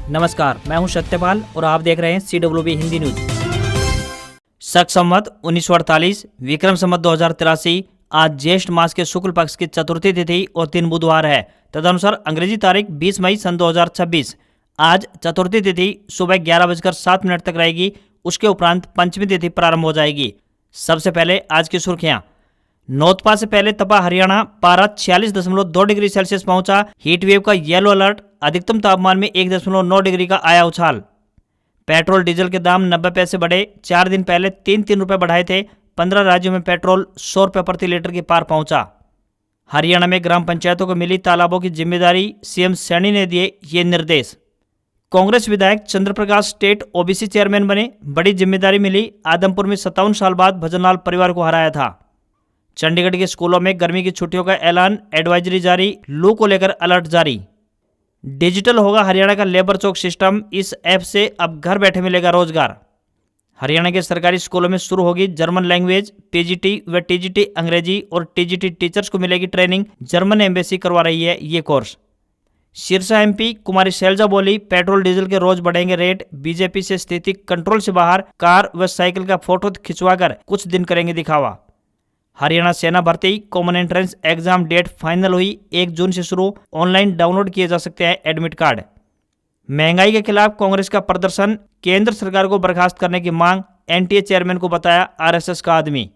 नमस्कार, मैं हूं सत्यपाल और आप देख रहे हैं CWB हिंदी न्यूज। शक संवत 1948 विक्रम संवत 2083 आज ज्येष्ठ मास के शुक्ल पक्ष की चतुर्थी तिथि और दिन बुधवार है। तदनुसार अंग्रेजी तारीख 20 मई सन 2026। आज चतुर्थी तिथि सुबह 11:07 तक रहेगी। उसके उपरांत पंचमी तिथि प्रारंभ हो जाएगी। सबसे पहले आज की सुर्खियां। नौतपा से पहले तपा हरियाणा, पारा 46.2 डिग्री सेल्सियस पहुंचा। हीट वेव का येलो अलर्ट, अधिकतम तापमान में 1.9 डिग्री का आया उछाल। पेट्रोल डीजल के दाम 90 पैसे बढ़े। 4 दिन पहले 3 रुपए बढ़ाए थे। 15 राज्यों में पेट्रोल 100 रुपए प्रति लीटर के पार पहुंचा। हरियाणा में ग्राम पंचायतों को मिली तालाबों की जिम्मेदारी, सीएम सैनी ने दिए ये निर्देश। कांग्रेस विधायक चंद्रप्रकाश स्टेट ओबीसी चेयरमैन बने, बड़ी जिम्मेदारी मिली। आदमपुर में 57 साल बाद भजनलाल परिवार को हराया था। चंडीगढ़ के स्कूलों में गर्मी की छुट्टियों का ऐलान, एडवाइजरी जारी, लू को लेकर अलर्ट जारी। डिजिटल होगा हरियाणा का लेबर चौक सिस्टम, इस ऐप से अब घर बैठे मिलेगा रोजगार। हरियाणा के सरकारी स्कूलों में शुरू होगी जर्मन लैंग्वेज, पीजीटी व टीजीटी अंग्रेजी और टीजीटी टीचर्स को मिलेगी ट्रेनिंग। जर्मन एम्बेसी करवा रही है ये कोर्स। सिरसा एमपी कुमारी शैलजा बोली, पेट्रोल डीजल के रोज बढ़ेंगे रेट। बीजेपी से स्थिति कंट्रोल से बाहर, कार व साइकिल का फोटो खिंचवाकर कुछ दिन करेंगे दिखावा। हरियाणा सेना भर्ती common entrance exam date final हुई। 1 जून से शुरू, ऑनलाइन डाउनलोड किए जा सकते हैं एडमिट कार्ड। महंगाई के खिलाफ कांग्रेस का प्रदर्शन, केंद्र सरकार को बर्खास्त करने की मांग। एनटीए चेयरमैन को बताया आरएसएस का आदमी।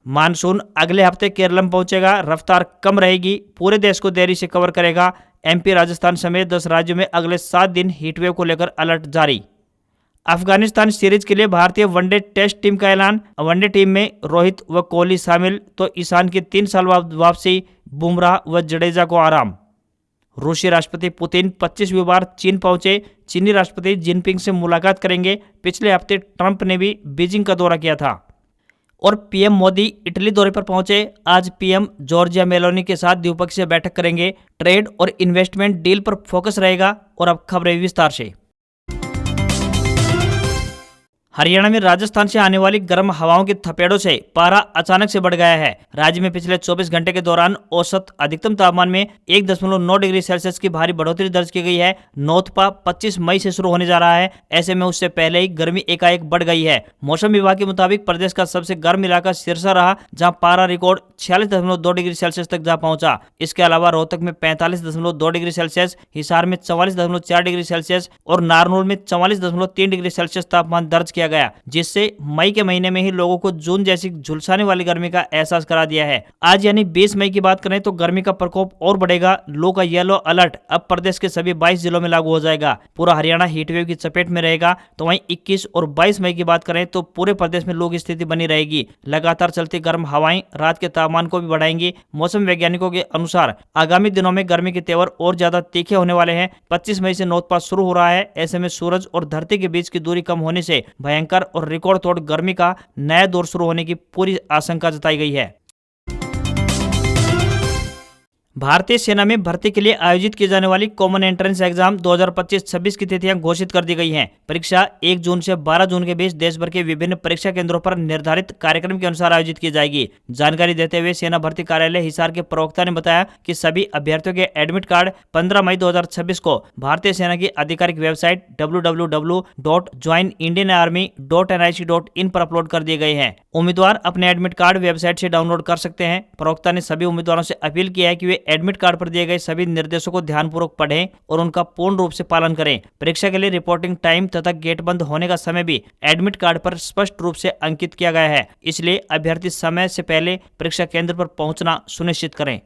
मानसून अगले हफ्ते केरल में पहुंचेगा, रफ्तार कम रहेगी। पूरे देश को देरी से कवर करेगा। एमपी, राजस्थान समेत 10 राज्यों में अगले 7 दिन हीटवेव को लेकर अलर्ट जारी। अफगानिस्तान सीरीज के लिए भारतीय वनडे टेस्ट टीम का ऐलान। वनडे टीम में रोहित व कोहली शामिल, तो ईशान की 3 साल बाद वापसी। बुमराह व जडेजा को आराम। रूसी राष्ट्रपति पुतिन 25वीं बार चीन पहुंचे। चीनी राष्ट्रपति जिनपिंग से मुलाकात करेंगे। पिछले हफ्ते ट्रंप ने भी बीजिंग का दौरा किया था। और पीएम मोदी इटली दौरे पर पहुंचे। आज पीएम जॉर्जिया मेलोनी के साथ द्विपक्षीय बैठक करेंगे। ट्रेड और इन्वेस्टमेंट डील पर फोकस रहेगा। और अब खबरें विस्तार से। हरियाणा में राजस्थान से आने वाली गर्म हवाओं की थपेड़ों से पारा अचानक से बढ़ गया है। राज्य में पिछले 24 घंटे के दौरान औसत अधिकतम तापमान में 1.9 डिग्री सेल्सियस की भारी बढ़ोतरी दर्ज की गई है। नौतपा 25 मई से शुरू होने जा रहा है। ऐसे में उससे पहले ही गर्मी एकाएक बढ़ गई है। मौसम विभाग के मुताबिक प्रदेश का सबसे गर्म इलाका सिरसा रहा, जहाँ पारा रिकॉर्ड 46.2 डिग्री सेल्सियस तक जा पहुंचा। इसके अलावा रोहतक में 45.2 डिग्री सेल्सियस, हिसार में 44.4 डिग्री सेल्सियस और नारनौल में 44.3 डिग्री सेल्सियस तापमान दर्ज किया गया, जिससे मई के महीने में ही लोगों को जून जैसी झुलसाने वाली गर्मी का एहसास करा दिया है। आज यानी 20 मई की बात करें तो गर्मी का प्रकोप और बढ़ेगा। लू का येलो अलर्ट अब प्रदेश के सभी 22 जिलों में लागू हो जाएगा। पूरा हरियाणा हीटवेव की चपेट में रहेगा। तो वहीं 21 और 22 मई की बात करें तो पूरे प्रदेश में लू की स्थिति बनी रहेगी। लगातार चलती गर्म हवाएं रात के तापमान को भी बढ़ाएंगी। मौसम वैज्ञानिकों के अनुसार आगामी दिनों में गर्मी के तेवर और ज्यादा तीखे होने वाले हैं। 25 मई से नौतपा शुरू हो रहा है। ऐसे में सूरज और धरती के बीच की दूरी कम होने से भयंकर और रिकॉर्ड तोड़ गर्मी का नया दौर शुरू होने की पूरी आशंका जताई गई है। भारतीय सेना में भर्ती के लिए आयोजित की जाने वाली कॉमन एंट्रेंस एग्जाम 2025-26 की तिथियां घोषित कर दी गई हैं। परीक्षा 1 जून से 12 जून के बीच देश भर के विभिन्न परीक्षा केंद्रों पर निर्धारित कार्यक्रम के अनुसार आयोजित की जाएगी। जानकारी देते हुए सेना भर्ती कार्यालय हिसार के प्रवक्ता ने बताया कि सभी अभ्यर्थियों के एडमिट कार्ड 15 मई 2026 को भारतीय सेना की आधिकारिक वेबसाइट www.joinindianarmy.nic.in पर अपलोड कर दिए गए हैं। उम्मीदवार अपने एडमिट कार्ड वेबसाइट से डाउनलोड कर सकते हैं। प्रवक्ता ने सभी उम्मीदवारों से अपील किया है कि वे एडमिट कार्ड पर दिए गए सभी निर्देशों को ध्यानपूर्वक पढ़ें और उनका पूर्ण रूप से पालन करें। परीक्षा के लिए रिपोर्टिंग टाइम तथा गेट बंद होने का समय भी एडमिट कार्ड पर स्पष्ट रूप से अंकित किया गया है। इसलिए अभ्यर्थी समय से पहले परीक्षा केंद्र पर पहुंचना सुनिश्चित करें।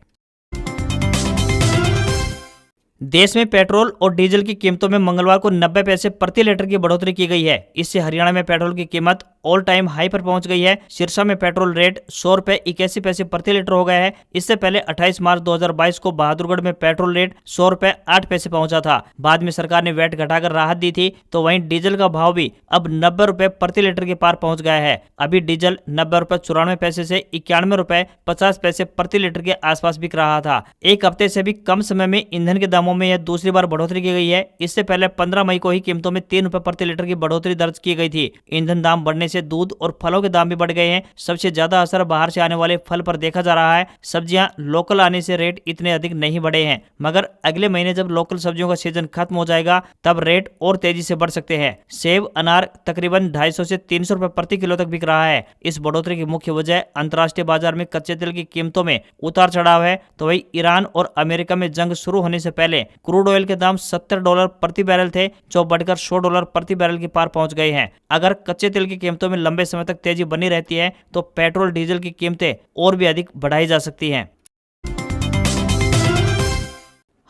देश में पेट्रोल और डीजल की कीमतों में मंगलवार को 90 पैसे प्रति लीटर की बढ़ोतरी की गई है। इससे हरियाणा में पेट्रोल की कीमत ऑल टाइम हाई पर पहुंच गई है। सिरसा में पेट्रोल रेट 100 रुपए 81 पैसे प्रति लीटर हो गया है। इससे पहले 28 मार्च 2022 को बहादुरगढ़ में पेट्रोल रेट 100 रुपए 8 पैसे पहुंचा था। बाद में सरकार ने वैट घटाकर राहत दी थी। तो वहीं डीजल का भाव भी अब 90 रुपए प्रति लीटर के पार पहुंच गया है। अभी डीजल 90 रुपए 94 पैसे से 91 रुपए 50 पैसे प्रति लीटर के आसपास बिक रहा था। एक हफ्ते से भी कम समय में ईंधन के दामों में यह दूसरी बार बढ़ोतरी की गई है। इससे पहले 15 मई को ही कीमतों में 3 रुपए प्रति लीटर की बढ़ोतरी दर्ज की गई थी। ईंधन दाम बढ़ने से दूध और फलों के दाम भी बढ़ गए हैं। सबसे ज्यादा असर बाहर से आने वाले फल पर देखा जा रहा है। सब्जियां लोकल आने से रेट इतने अधिक नहीं बढ़े हैं, मगर अगले महीने जब लोकल सब्जियों का सीजन खत्म हो जाएगा तब रेट और तेजी से बढ़ सकते हैं। सेब, अनार तकरीबन 250 से 300 रुपए प्रति किलो तक बिक रहा है। इस बढ़ोतरी की मुख्य वजह अंतर्राष्ट्रीय बाजार में कच्चे तेल की कीमतों में उतार चढ़ाव है। तो वही ईरान और अमेरिका में जंग शुरू होने से पहले क्रूड ऑयल के दाम $70 प्रति बैरल थे, जो बढ़कर $100 प्रति बैरल के पार पहुंच गए हैं। अगर कच्चे तेल की कीमतों में लंबे समय तक तेजी बनी रहती है तो पेट्रोल डीजल की कीमतें और भी अधिक बढ़ाई जा सकती हैं।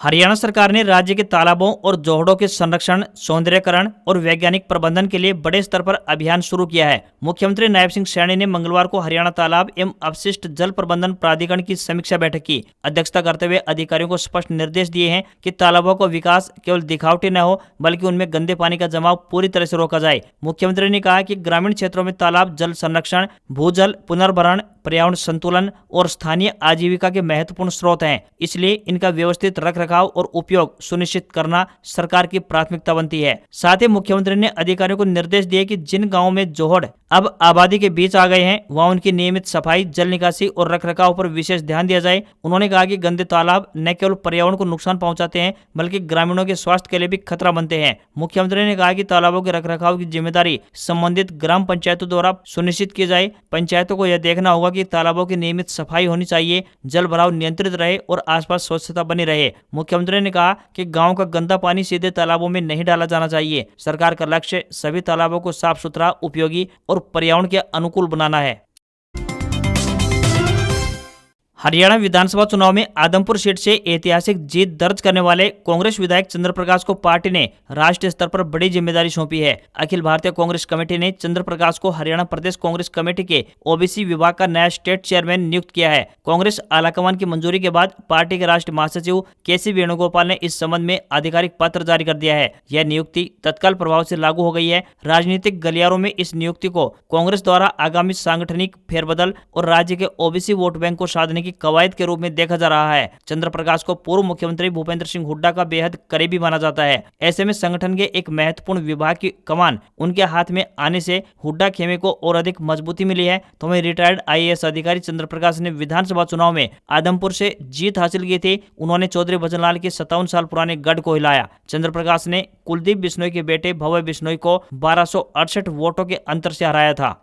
हरियाणा सरकार ने राज्य के तालाबों और जोहड़ों के संरक्षण, सौंदर्यकरण और वैज्ञानिक प्रबंधन के लिए बड़े स्तर पर अभियान शुरू किया है। मुख्यमंत्री नायब सिंह सैनी ने मंगलवार को हरियाणा तालाब एवं अपशिष्ट जल प्रबंधन प्राधिकरण की समीक्षा बैठक की अध्यक्षता करते हुए अधिकारियों को स्पष्ट निर्देश दिए हैं कि तालाबों का विकास केवल दिखावटी न हो, बल्कि उनमें गंदे पानी का जमाव पूरी तरह से रोका जाए। मुख्यमंत्री ने कहा कि ग्रामीण क्षेत्रों में तालाब जल संरक्षण, भूजल पुनर्भरण, पर्यावरण संतुलन और स्थानीय आजीविका के महत्वपूर्ण स्रोत हैं, इसलिए इनका व्यवस्थित रखरखाव और उपयोग सुनिश्चित करना सरकार की प्राथमिकता बनती है। साथ ही मुख्यमंत्री ने अधिकारियों को निर्देश दिए कि जिन गांवों में जोहड़ अब आबादी के बीच आ गए हैं वहां उनकी नियमित सफाई, जल निकासी और रखरखाव पर विशेष ध्यान दिया जाए। उन्होंने कहा कि गंदे तालाब न केवल पर्यावरण को नुकसान पहुंचाते हैं बल्कि ग्रामीणों के स्वास्थ्य के लिए भी खतरा बनते हैं। मुख्यमंत्री ने कहा कि तालाबों के रखरखाव की जिम्मेदारी संबंधित ग्राम पंचायतों द्वारा सुनिश्चित की जाए। पंचायतों को यह देखना होगा कि तालाबों की नियमित सफाई होनी चाहिए, जल भराव नियंत्रित रहे और आसपास स्वच्छता बनी रहे। मुख्यमंत्री ने कहा कि गांव का गंदा पानी सीधे तालाबों में नहीं डाला जाना चाहिए। सरकार का लक्ष्य सभी तालाबों को साफ सुथरा, उपयोगी और पर्यावरण के अनुकूल बनाना है। हरियाणा विधानसभा चुनाव में आदमपुर सीट से ऐतिहासिक जीत दर्ज करने वाले कांग्रेस विधायक चंद्र प्रकाश को पार्टी ने राष्ट्रीय स्तर पर बड़ी जिम्मेदारी सौंपी है। अखिल भारतीय कांग्रेस कमेटी ने चंद्र प्रकाश को हरियाणा प्रदेश कांग्रेस कमेटी के ओबीसी विभाग का नया स्टेट चेयरमैन नियुक्त किया है। कांग्रेस आलाकमान की मंजूरी के बाद पार्टी के राष्ट्रीय महासचिव केसी वेणुगोपाल ने इस संबंध में आधिकारिक पत्र जारी कर दिया है। यह नियुक्ति तत्काल प्रभाव से लागू हो गई है। राजनीतिक गलियारों में इस नियुक्ति को कांग्रेस द्वारा आगामी सांगठनिक फेरबदल और राज्य के ओबीसी वोट बैंक को साधने की कवायद के रूप में देखा जा रहा है। चंद्र प्रकाश को पूर्व मुख्यमंत्री भूपेंद्र सिंह हुड्डा का बेहद करीबी माना जाता है। ऐसे में संगठन के एक महत्वपूर्ण विभाग की कमान उनके हाथ में आने से हुड्डा खेमे को और अधिक मजबूती मिली है। तो वहीं रिटायर्ड आईएएस अधिकारी चंद्र प्रकाश ने विधानसभा चुनाव में आदमपुर से जीत हासिल की थी। उन्होंने चौधरी भजनलाल के 57 साल पुराने गढ़ को हिलाया। चंद्र प्रकाश ने कुलदीप बिश्नोई के बेटे भव्य बिश्नोई को 1268 वोटों के अंतर से हराया था।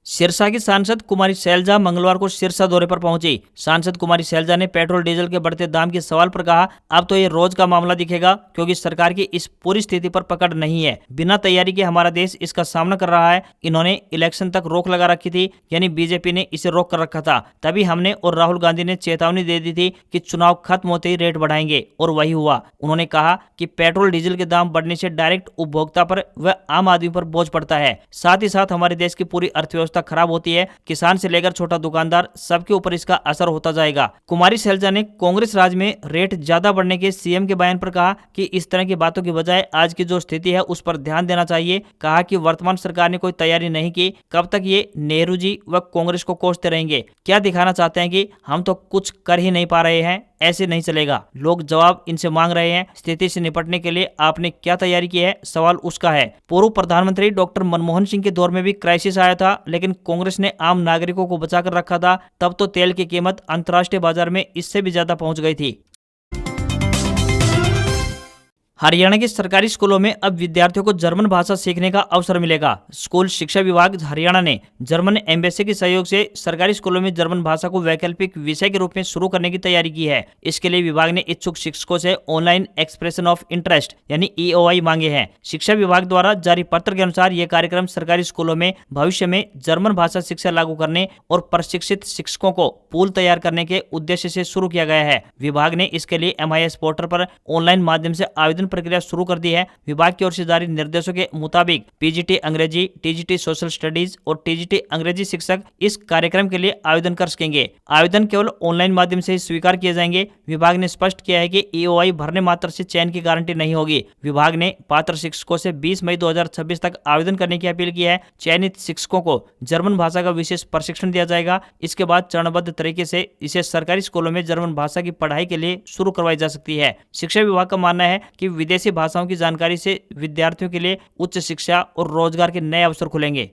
सिरसा की सांसद कुमारी शैलजा मंगलवार को सिरसा दौरे पर पहुंची। सांसद कुमारी शैलजा ने पेट्रोल डीजल के बढ़ते दाम के सवाल पर कहा, अब तो ये रोज का मामला दिखेगा, क्योंकि सरकार की इस पूरी स्थिति पर पकड़ नहीं है। बिना तैयारी के हमारा देश इसका सामना कर रहा है। इन्होंने इलेक्शन तक रोक लगा रखी थी, यानी बीजेपी ने इसे रोक कर रखा था। तभी हमने और राहुल गांधी ने चेतावनी दे दी थी कि चुनाव खत्म होते ही रेट बढ़ाएंगे, और वही हुआ। उन्होंने कहा कि पेट्रोल डीजल के दाम बढ़ने से डायरेक्ट उपभोक्ता पर व आम आदमी पर बोझ पड़ता है। साथ ही साथ हमारे देश की पूरी अर्थव्यवस्था खराब होती है। किसान से लेकर छोटा दुकानदार सबके ऊपर इसका असर होता जाएगा। कुमारी शैलजा ने कांग्रेस राज में रेट ज्यादा बढ़ने के सीएम के बयान पर कहा कि इस तरह की बातों की बजाय आज की जो स्थिति है उस पर ध्यान देना चाहिए। कहा कि वर्तमान सरकार ने कोई तैयारी नहीं की, कब तक ये नेहरू जी व कांग्रेस को कोसते रहेंगे? क्या दिखाना चाहते हैं कि हम तो कुछ कर ही नहीं पा रहे हैं? ऐसे नहीं चलेगा। लोग जवाब इनसे मांग रहे हैं। स्थिति से निपटने के लिए आपने क्या तैयारी की है, सवाल उसका है। पूर्व प्रधानमंत्री डॉक्टर मनमोहन सिंह के दौर में भी क्राइसिस आया था, लेकिन कांग्रेस ने आम नागरिकों को बचाकर रखा था। तब तो तेल की कीमत अंतर्राष्ट्रीय बाजार में इससे भी ज्यादा पहुंच गई थी। हरियाणा के सरकारी स्कूलों में अब विद्यार्थियों को जर्मन भाषा सीखने का अवसर मिलेगा। स्कूल शिक्षा विभाग हरियाणा ने जर्मन एम्बेसी के सहयोग से सरकारी स्कूलों में जर्मन भाषा को वैकल्पिक विषय के रूप में शुरू करने की तैयारी की है। इसके लिए विभाग ने इच्छुक शिक्षकों से ऑनलाइन एक्सप्रेशन ऑफ इंटरेस्ट यानी EOI मांगे हैं। शिक्षा विभाग द्वारा जारी पत्र के अनुसार यह कार्यक्रम सरकारी स्कूलों में भविष्य में जर्मन भाषा शिक्षा लागू करने और प्रशिक्षित शिक्षकों को पूल तैयार करने के उद्देश्य से शुरू किया गया है। विभाग ने इसके लिए MIS पोर्टल पर ऑनलाइन माध्यम से आवेदन प्रक्रिया शुरू कर दी है। विभाग की ओर से जारी निर्देशों के मुताबिक PGT अंग्रेजी, TGT सोशल स्टडीज और TGT अंग्रेजी शिक्षक इस कार्यक्रम के लिए आवेदन कर सकेंगे। आवेदन केवल ऑनलाइन माध्यम से ही स्वीकार किए जाएंगे। विभाग ने स्पष्ट किया है कि EOI भरने मात्र से चयन की गारंटी नहीं होगी। विभाग ने पात्र शिक्षकों से 20 मई 2026 तक आवेदन करने की अपील की है। चयनित शिक्षकों को जर्मन भाषा का विशेष प्रशिक्षण दिया जाएगा। इसके बाद चरणबद्ध तरीके से इसे सरकारी स्कूलों में जर्मन भाषा की पढ़ाई के लिए शुरू करवाई जा सकती है। शिक्षा विभाग का मानना है कि विदेशी भाषाओं की जानकारी से विद्यार्थियों के लिए उच्च शिक्षा और रोजगार के नए अवसर खुलेंगे।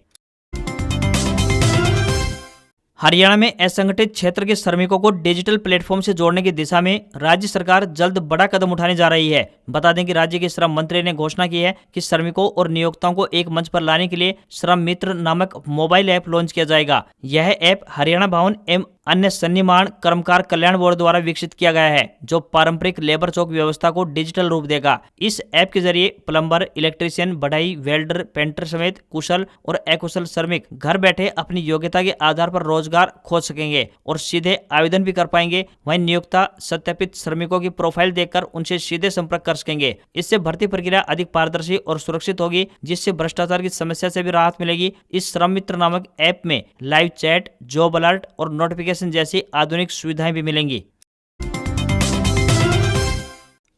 हरियाणा में असंगठित क्षेत्र के श्रमिकों को डिजिटल प्लेटफॉर्म से जोड़ने की दिशा में राज्य सरकार जल्द बड़ा कदम उठाने जा रही है। बता दें कि राज्य के श्रम मंत्री ने घोषणा की है कि श्रमिकों और नियोक्ताओं को एक मंच पर लाने के लिए श्रम मित्र नामक मोबाइल ऐप लॉन्च किया जाएगा। यह ऐप हरियाणा भवन एवं अन्य सन्निमान कर्मकार कल्याण बोर्ड द्वारा विकसित किया गया है, जो पारंपरिक लेबर चौक व्यवस्था को डिजिटल रूप देगा। इस ऐप के जरिए प्लम्बर, इलेक्ट्रीशियन, बढ़ई, वेल्डर, पेंटर समेत कुशल और अकुशल श्रमिक घर बैठे अपनी योग्यता के आधार पर रोजगार खोज सकेंगे और सीधे आवेदन भी कर पाएंगे। वहीं नियोक्ता सत्यापित श्रमिकों की प्रोफाइल देखकर उनसे सीधे संपर्क कर सकेंगे। इससे भर्ती प्रक्रिया अधिक पारदर्शी और सुरक्षित होगी, जिससे भ्रष्टाचार की समस्या से भी राहत मिलेगी। इस श्रम मित्र नामक ऐप में लाइव चैट, जॉब अलर्ट और नोटिफिकेशन जैसी आधुनिक सुविधाएं भी मिलेंगी।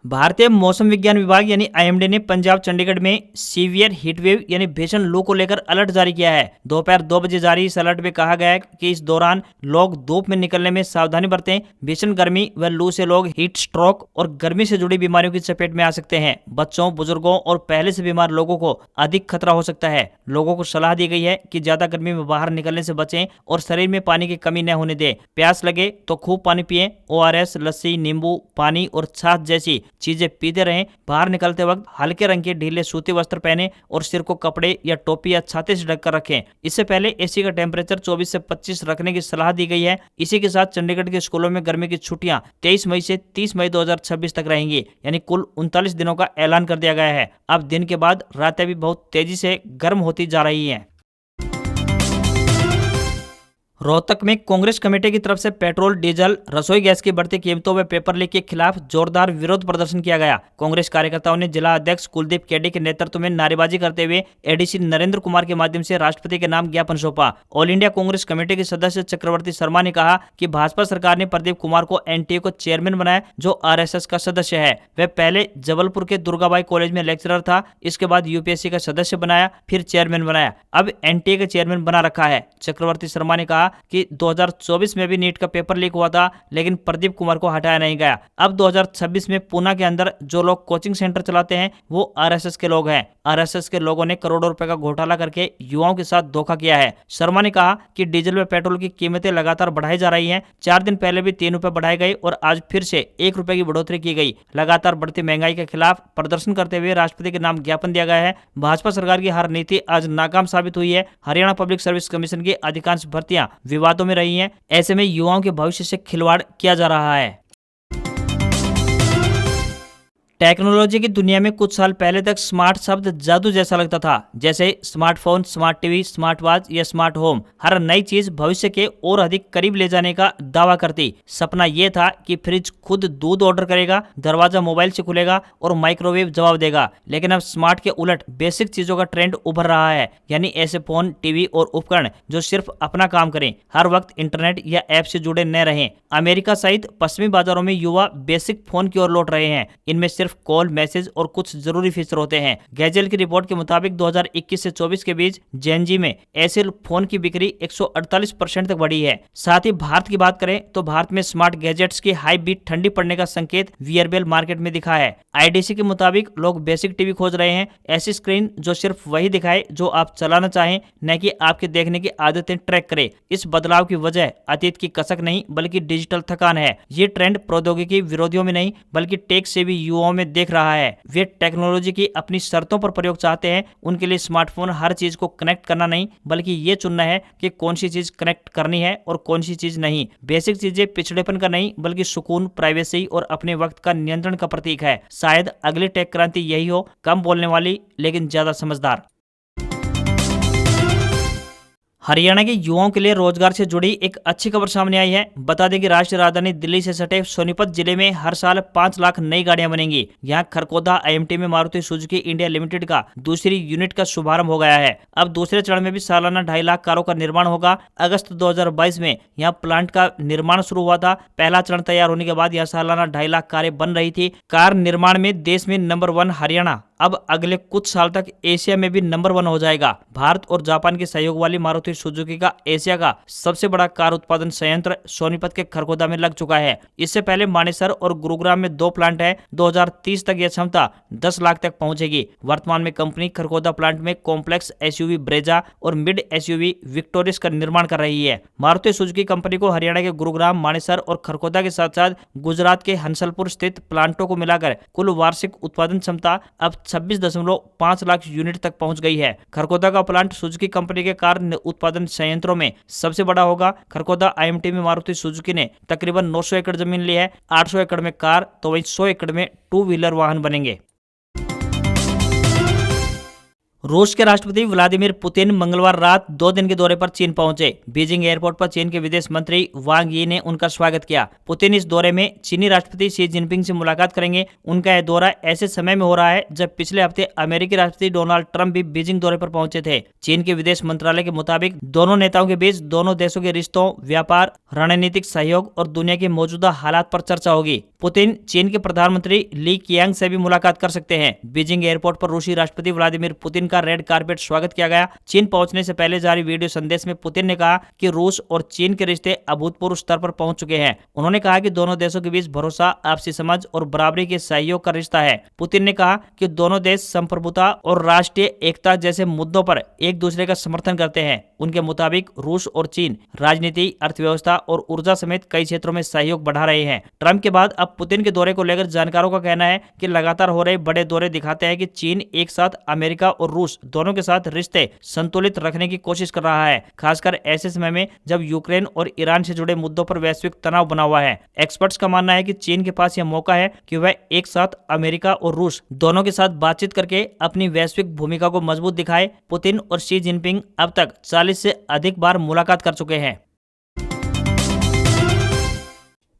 भारतीय मौसम विज्ञान विभाग यानी आईएमडी ने पंजाब चंडीगढ़ में सीवियर हीटवेव यानी भीषण लू को लेकर अलर्ट जारी किया है। दोपहर 2 बजे जारी इस अलर्ट में कहा गया है कि इस दौरान लोग धूप में निकलने में सावधानी बरतें। भीषण गर्मी व लू से लोग हीट स्ट्रोक और गर्मी से जुड़ी बीमारियों की चपेट में आ सकते हैं। बच्चों, बुजुर्गों और पहले से बीमार लोगों को अधिक खतरा हो सकता है। लोगों को सलाह दी गई है कि ज्यादा गर्मी में बाहर निकलने से बचें और शरीर में पानी की कमी न होने दें। प्यास लगे तो खूब पानी पिएं। ORS, लस्सी, नींबू पानी और छाछ जैसी चीजें पीते रहें। बाहर निकलते वक्त हल्के रंग के ढीले सूती वस्त्र पहने और सिर को कपड़े या टोपी या छाते से ढककर रखें। इससे पहले एसी का टेम्परेचर 24 से 25 रखने की सलाह दी गई है। इसी के साथ चंडीगढ़ के स्कूलों में गर्मी की छुट्टियां 23 मई से 30 मई 2026 तक रहेंगी, यानी कुल 39 दिनों का ऐलान कर दिया गया है। अब दिन के बाद रातें भी बहुत तेजी से गर्म होती जा रही हैं। रोहतक में कांग्रेस कमेटी की तरफ से पेट्रोल, डीजल, रसोई गैस की बढ़ती कीमतों व पेपर लीक के खिलाफ जोरदार विरोध प्रदर्शन किया गया। कांग्रेस कार्यकर्ताओं ने जिला अध्यक्ष कुलदीप केडी के नेतृत्व में नारेबाजी करते हुए एडीसी नरेंद्र कुमार के माध्यम से राष्ट्रपति के नाम ज्ञापन सौंपा। ऑल इंडिया कांग्रेस कमेटी के सदस्य चक्रवर्ती शर्मा ने कहा कि भाजपा सरकार ने प्रदीप कुमार को एनटीए को चेयरमैन बनाया, जो आरएसएस का सदस्य है। वह पहले जबलपुर के दुर्गाबाई कॉलेज में लेक्चरर था, इसके बाद यूपीएससी का सदस्य बनाया, फिर चेयरमैन बनाया, अब एनटीए का चेयरमैन बना रखा है। चक्रवर्ती शर्मा ने कहा कि 2024 में भी नीट का पेपर लीक हुआ था, लेकिन प्रदीप कुमार को हटाया नहीं गया। अब 2026 में पूना के अंदर जो लोग कोचिंग सेंटर चलाते हैं वो आरएसएस के लोग हैं। आरएसएस के लोगों ने करोड़ों रुपए का घोटाला करके युवाओं के साथ धोखा किया है। शर्मा ने कहा कि डीजल व पेट्रोल की कीमतें लगातार बढ़ाई जा रही हैं। 4 दिन पहले भी 3 रुपए बढ़ाए गए और आज फिर से 1 रुपए की बढ़ोतरी की गई। लगातार बढ़ती महंगाई के खिलाफ प्रदर्शन करते हुए राष्ट्रपति के नाम ज्ञापन दिया गया है। भाजपा सरकार की हर नीति आज नाकाम साबित हुई है। हरियाणा पब्लिक सर्विस कमीशन की अधिकांश भर्तियां विवादों में रही हैं। ऐसे में युवाओं के भविष्य से खिलवाड़ किया जा रहा है। टेक्नोलॉजी की दुनिया में कुछ साल पहले तक स्मार्ट शब्द जादू जैसा लगता था, जैसे smartphone, smart TV, smart watch या स्मार्ट होम। हर नई चीज भविष्य के और अधिक करीब ले जाने का दावा करती। सपना यह था कि फ्रिज खुद दूध ऑर्डर करेगा, दरवाजा मोबाइल से खुलेगा और माइक्रोवेव जवाब देगा। लेकिन अब स्मार्ट के उलट बेसिक चीजों का ट्रेंड उभर रहा है, यानी ऐसे फोन, टीवी और उपकरण जो सिर्फ अपना काम करें, हर वक्त इंटरनेट या ऐप से जुड़े न रहें। अमेरिका सहित पश्चिमी बाजारों में युवा बेसिक फोन की ओर लौट रहे हैं। इनमें सिर्फ कॉल, मैसेज और कुछ जरूरी फीचर होते हैं। गैजेल की रिपोर्ट के मुताबिक 2021 से 24 के बीच जेनजी में ऐसे फोन की बिक्री 148% तक बढ़ी है। साथ ही भारत की बात करें तो भारत में स्मार्ट गैजेट्स की हाई बीट ठंडी पड़ने का संकेत वियरेबल मार्केट में दिखा है। आईडीसी के मुताबिक लोग बेसिक टीवी खोज रहे हैं, ऐसी स्क्रीन जो सिर्फ वही दिखाए जो आप चलाना चाहें, न कि आपके देखने की आदतें ट्रैक करे। इस बदलाव की वजह अतीत की कसक नहीं बल्कि डिजिटल थकान है। ये ट्रेंड प्रौद्योगिकी विरोधियों में नहीं बल्कि टेक से भी युवाओं में देख रहा है। वे टेक्नोलॉजी की अपनी शर्तों पर प्रयोग चाहते हैं। उनके लिए स्मार्टफोन हर चीज को कनेक्ट करना नहीं बल्कि ये चुनना है कि कौन सी चीज कनेक्ट करनी है और कौन सी चीज नहीं। बेसिक चीजें पिछड़ेपन का नहीं बल्कि सुकून, प्राइवेसी और अपने वक्त का नियंत्रण का प्रतीक है। शायद अगली टेक क्रांति यही हो, कम बोलने वाली लेकिन ज्यादा समझदार। हरियाणा के युवाओं के लिए रोजगार से जुड़ी एक अच्छी खबर सामने आई है। बता दें कि राष्ट्रीय राजधानी दिल्ली से सटे सोनीपत जिले में हर साल 5 लाख नई गाड़ियां बनेंगी। यहां खरकोदा आईएमटी में मारुति सुजुकी इंडिया लिमिटेड का दूसरी यूनिट का शुभारंभ हो गया है। अब दूसरे चरण में भी सालाना 2.5 लाख कारों का निर्माण होगा। अगस्त 2022 में यहाँ प्लांट का निर्माण शुरू हुआ था। पहला चरण तैयार होने के बाद यहाँ सालाना 2.5 लाख कारें बन रही थी। कार निर्माण में देश में नंबर 1 हरियाणा अब अगले कुछ साल तक एशिया में भी नंबर 1 हो जाएगा। भारत और जापान के सहयोग वाली मारुति सुजुकी का एशिया का सबसे बड़ा कार उत्पादन संयंत्र सोनीपत के खरगोदा में लग चुका है। इससे पहले मानेसर और गुरुग्राम में 2 प्लांट है। 2030 तक यह क्षमता 10 लाख तक पहुंचेगी। वर्तमान में कंपनी खरगोदा प्लांट में कॉम्प्लेक्स एसयूवी ब्रेजा और मिड एसयूवी विक्टोरियस का निर्माण कर रही है। मारुति सुजुकी कंपनी को हरियाणा के गुरुग्राम, मानेसर और खरगोदा के साथ साथ गुजरात के हंसलपुर स्थित प्लांटों को मिलाकर कुल वार्षिक उत्पादन क्षमता अब 26.5 लाख यूनिट तक पहुंच गई है। खरगोदा का प्लांट सुजुकी कंपनी के कार उत्पादन संयंत्रों में सबसे बड़ा होगा। खरगोदा आईएमटी में मारुति सुजुकी ने तकरीबन 900 एकड़ जमीन ली है। 800 एकड़ में कार तो वहीं 100 एकड़ में 2 व्हीलर वाहन बनेंगे। रूस के राष्ट्रपति व्लादिमीर पुतिन मंगलवार रात 2 दिन के दौरे पर चीन पहुंचे। बीजिंग एयरपोर्ट पर चीन के विदेश मंत्री वांग यी ने उनका स्वागत किया। पुतिन इस दौरे में चीनी राष्ट्रपति शी जिनपिंग से मुलाकात करेंगे। उनका यह दौरा ऐसे समय में हो रहा है जब पिछले हफ्ते अमेरिकी राष्ट्रपति डोनाल्ड ट्रंप भी बीजिंग दौरे पर पहुंचे थे। चीन के विदेश मंत्रालय के मुताबिक दोनों नेताओं के बीच दोनों देशों के रिश्तों, व्यापार, रणनीतिक सहयोग और दुनिया के मौजूदा हालात पर चर्चा होगी। पुतिन चीन के प्रधानमंत्री ली कियांग से भी मुलाकात कर सकते हैं। बीजिंग एयरपोर्ट पर रूसी राष्ट्रपति व्लादिमीर पुतिन का रेड कारपेट स्वागत किया गया। चीन पहुंचने से पहले जारी वीडियो संदेश में पुतिन ने कहा कि रूस और चीन के रिश्ते अभूतपूर्व स्तर पर पहुंच चुके हैं। उन्होंने कहा कि दोनों देशों के बीच भरोसा, आपसी समझ और बराबरी के सहयोग का रिश्ता है। पुतिन ने कहा कि दोनों देश संप्रभुता और राष्ट्रीय एकता जैसे मुद्दों पर एक दूसरे का समर्थन करते हैं। उनके मुताबिक रूस और चीन राजनीति, अर्थव्यवस्था और ऊर्जा समेत कई क्षेत्रों में सहयोग बढ़ा रहे हैं। ट्रंप के बाद अब पुतिन के दौरे को लेकर जानकारों का कहना है कि लगातार हो रहे बड़े दौरे दिखाते हैं कि चीन एक साथ अमेरिका और रूस दोनों के साथ रिश्ते संतुलित रखने की कोशिश कर रहा है, खासकर ऐसे समय में जब यूक्रेन और ईरान से जुड़े मुद्दों पर वैश्विक तनाव बना हुआ है। एक्सपर्ट्स का मानना है कि चीन के पास यह मौका है कि वह एक साथ अमेरिका और रूस दोनों के साथ बातचीत करके अपनी वैश्विक भूमिका को मजबूत दिखाए। पुतिन और शी जिनपिंग अब तक 40 से अधिक बार मुलाकात कर चुके हैं।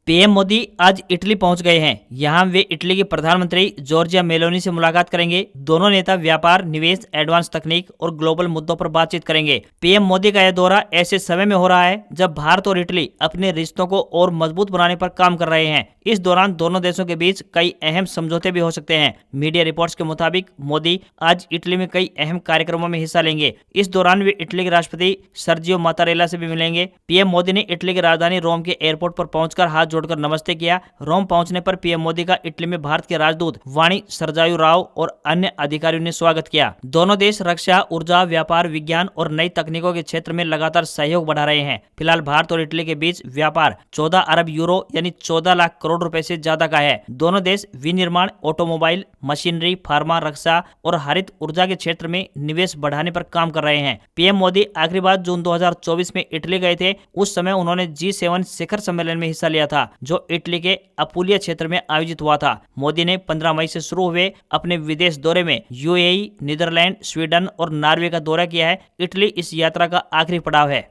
पीएम मोदी आज इटली पहुंच गए हैं। यहां वे इटली के प्रधानमंत्री जॉर्जिया मेलोनी से मुलाकात करेंगे। दोनों नेता व्यापार, निवेश, एडवांस तकनीक और ग्लोबल मुद्दों पर बातचीत करेंगे। पीएम मोदी का यह दौरा ऐसे समय में हो रहा है जब भारत और इटली अपने रिश्तों को और मजबूत बनाने पर काम कर रहे हैं। इस दौरान दोनों देशों के बीच कई अहम समझौते भी हो सकते हैं। मीडिया रिपोर्ट्स के मुताबिक मोदी आज इटली में कई अहम कार्यक्रमों में हिस्सा लेंगे। इस दौरान वे इटली के राष्ट्रपति सर्जियो मातारेला से भी मिलेंगे। पीएम मोदी ने इटली की राजधानी रोम के एयरपोर्ट पर पहुंचकर हाथ जोड़कर नमस्ते किया। रोम पहुंचने पर पीएम मोदी का इटली में भारत के राजदूत वाणी सरजायु राव और अन्य अधिकारियों ने स्वागत किया। दोनों देश रक्षा, ऊर्जा, व्यापार, विज्ञान और नई तकनीकों के क्षेत्र में लगातार सहयोग बढ़ा रहे हैं। फिलहाल भारत और इटली के बीच व्यापार 14 अरब यूरो यानी 14 लाख करोड़ रुपए से ज्यादा का है। दोनों देश विनिर्माण, ऑटोमोबाइल, मशीनरी, फार्मा, रक्षा और हरित ऊर्जा के क्षेत्र में निवेश बढ़ाने पर काम कर रहे हैं। पीएम मोदी आखिरी बार जून 2024 में इटली गए थे। उस समय उन्होंने G7 शिखर सम्मेलन में हिस्सा लिया था जो इटली के अपुलिया क्षेत्र में आयोजित हुआ था। मोदी ने 15 मई से शुरू हुए अपने विदेश दौरे में यूएई, नीदरलैंड, स्वीडन और नॉर्वे का दौरा किया है। इटली इस यात्रा का आखिरी पड़ाव है।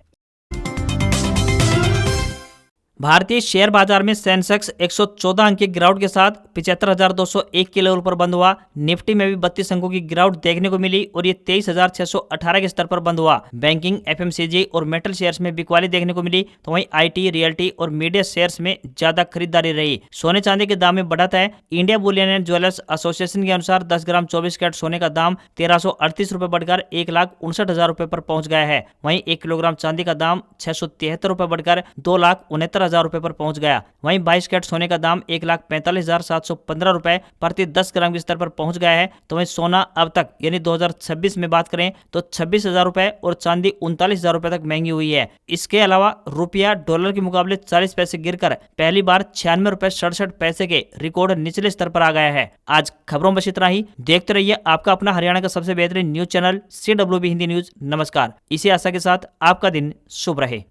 भारतीय शेयर बाजार में सेंसेक्स 114 अंक की गिरावट के साथ 75,201 के लेवल पर बंद हुआ। निफ्टी में भी 32 अंकों की गिरावट देखने को मिली और ये 23,618 के स्तर पर बंद हुआ। बैंकिंग, एफएमसीजी और मेटल शेयर्स में बिकवाली देखने को मिली तो वहीं आईटी, रियल्टी और मीडिया शेयर्स में ज्यादा खरीदारी रही। सोने चांदी के दाम में बढ़त है। India Boolean and jewellers association के अनुसार 10 ग्राम 24 कैरेट सोने का दाम 1338 रुपए बढ़कर 1,59,000 रुपए पर पहुंच गया है। वहीं 1 किलोग्राम चांदी का दाम 673 रुपए बढ़कर 2,69,000 रुपए पर पहुंच गया। वहीं 22 कैरेट सोने का दाम 1,45,715 रुपए प्रति 10 ग्राम के स्तर पर पहुंच गया है। तो वहीं सोना अब तक यानी 2026 में बात करें तो 26,000 रुपए और चांदी 39,000 रुपए तक महंगी हुई है। इसके अलावा रुपया डॉलर के मुकाबले 40 पैसे गिरकर पहली बार 96 रुपए 67 पैसे के रिकॉर्ड निचले स्तर पर आ गया है। आज खबरों में बस इतना ही। देखते रहिए आपका अपना हरियाणा का सबसे बेहतरीन news channel CWB Hindi news. नमस्कार। इसी आशा के साथ आपका दिन शुभ रहे।